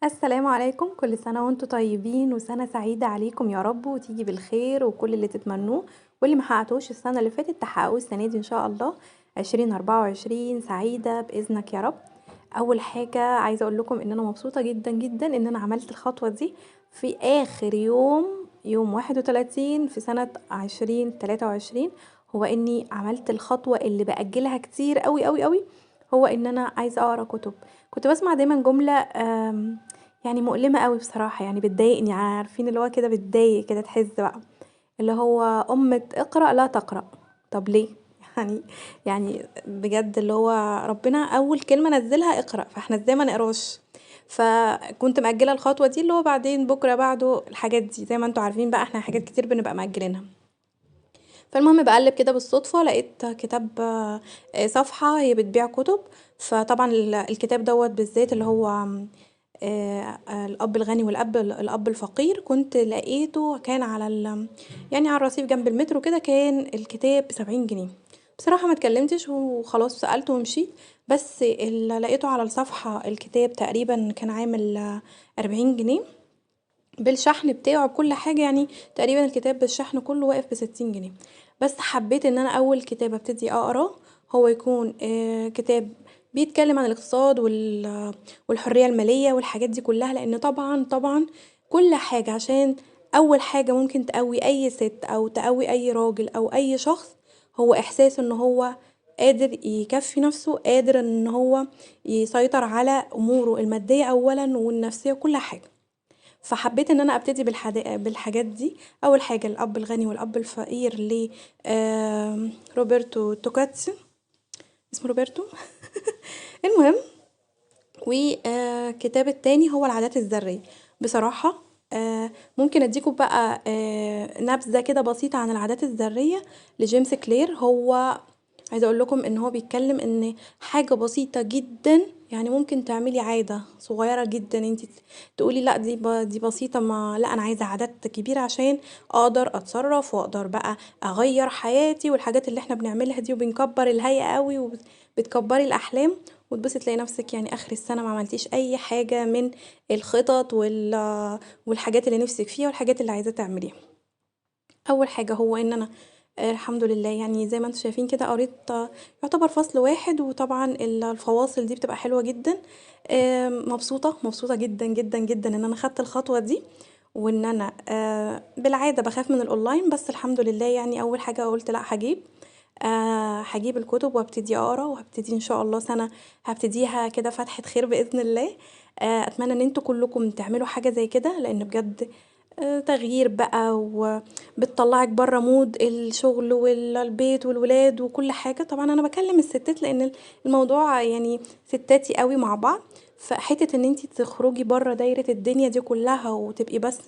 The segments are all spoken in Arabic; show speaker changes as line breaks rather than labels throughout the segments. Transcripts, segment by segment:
السلام عليكم، كل سنة وانتم طيبين وسنة سعيدة عليكم يا رب وتيجي بالخير وكل اللي تتمنوه واللي ما حققتوش السنة اللي فاتت تحققوه السنة دي ان شاء الله. 2024 سعيدة بإذنك يا رب. أول حاجة عايزة أقول لكم إن أنا مبسوطة جدا جدا إن أنا عملت الخطوة دي في آخر يوم 31 في سنة 2023. هو إني عملت الخطوة اللي بأجلها كتير قوي قوي قوي، هو إن أنا عايزة أقرأ كتب. كنت بسمع دايما جملة يعني مؤلمة قوي بصراحة، يعني بتضايقني، عارفين اللي هو كده بتضايق كده تحس بقى اللي هو أمة اقرأ لا تقرأ. طب ليه؟ يعني يعني بجد اللي هو ربنا أول كلمة نزلها اقرأ، فاحنا ازاي ما نقراش؟ فكنت مأجلة الخطوة دي اللي هو بعدين بكرة بعده الحاجات دي، زي ما انتوا عارفين بقى احنا حاجات كتير بنبقى مأجلينها. فالمهم بقلب كده بالصدفة لقيت كتاب، صفحة هي بتبيع كتب. فطبعا الكتاب دوت بالذات اللي هو الأب الغني والأب الفقير، كنت لقيته كان على يعني على الرصيف جنب المترو كده، كان الكتاب ب70 جنيه. بصراحة ما اتكلمتش وخلاص سألته ومشيت. بس اللي لقيته على الصفحة الكتاب تقريبا كان عامل 40 جنيه بالشحن بتاعه بكل حاجة، يعني تقريبا الكتاب بالشحن كله واقف ب60 جنيه. بس حبيت ان انا اول كتاب ابتدي اقراه هو يكون كتاب بيتكلم عن الاقتصاد والحرية المالية والحاجات دي كلها، لان طبعا كل حاجة عشان اول حاجة ممكن تقوي اي ست او تقوي اي راجل او اي شخص هو احساس ان هو قادر يكفي نفسه، قادر ان هو يسيطر على اموره المادية اولا والنفسية وكل حاجة. فحبيت ان انا ابتدي بالحاجات دي. اول حاجه الاب الغني والاب الفقير ل روبرتو توكاتسي، اسمه روبرتو. المهم، وكتاب التاني هو العادات الذريه. بصراحه ممكن اديكم بقى نبذه كده بسيطه عن العادات الذريه لجيمس كلير. هو عايزه اقول لكم ان هو بيتكلم ان حاجه بسيطه جدا، يعني ممكن تعملي عاده صغيره جدا انت تقولي لا دي بسيطه، ما لا انا عايزه عادات كبيره عشان اقدر اتصرف واقدر بقى اغير حياتي والحاجات اللي احنا بنعملها دي، وبنكبر الهيئه قوي وبتكبري الاحلام وتبصي تلاقي نفسك يعني اخر السنه ما عملتيش اي حاجه من الخطط والحاجات اللي نفسك فيها والحاجات اللي عايزه تعمليها. اول حاجه هو ان انا الحمد لله يعني زي ما انتم شايفين كده قريت يعتبر فصل واحد، وطبعا الفواصل دي بتبقى حلوة جدا. مبسوطة جدا جدا جدا ان انا خدت الخطوة دي، وان انا بالعادة بخاف من الاونلاين، بس الحمد لله يعني اول حاجة قلت لا هجيب الكتب وابتدي اقرا وهبتدي ان شاء الله سنة هبتديها كده فتحة خير بإذن الله. اتمنى ان انتوا كلكم تعملوا حاجة زي كده، لان بجد تغيير بقى وبتطلعك بره مود الشغل والبيت والولاد وكل حاجة. طبعا انا بكلم الستات لان الموضوع يعني ستاتي قوي مع بعض. فحتة ان انتي تخرجي بره دايرة الدنيا دي كلها وتبقي بس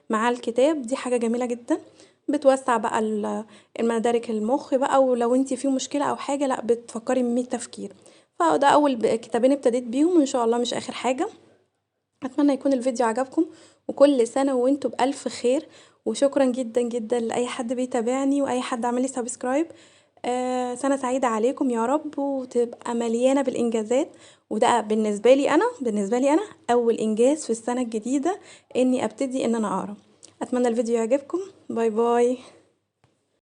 مع الكتاب، دي حاجة جميلة جدا. بتوسع بقى المدارك المخ بقى، ولو انتي في مشكلة او حاجة لا بتفكري من 100 تفكير. فده اول كتابين ابتديت بيهم، وان شاء الله مش اخر حاجة. اتمنى يكون الفيديو عجبكم، وكل سنة وانتم بألف خير. وشكرا جدا جدا لأي حد بيتابعني وأي حد عمل لي سبسكرايب. سنة سعيدة عليكم يا رب وتبقى مليانة بالإنجازات. وده بالنسبة لي أنا أول إنجاز في السنة الجديدة إني أبتدي إن أنا أقرأ. أتمنى الفيديو يعجبكم. باي باي.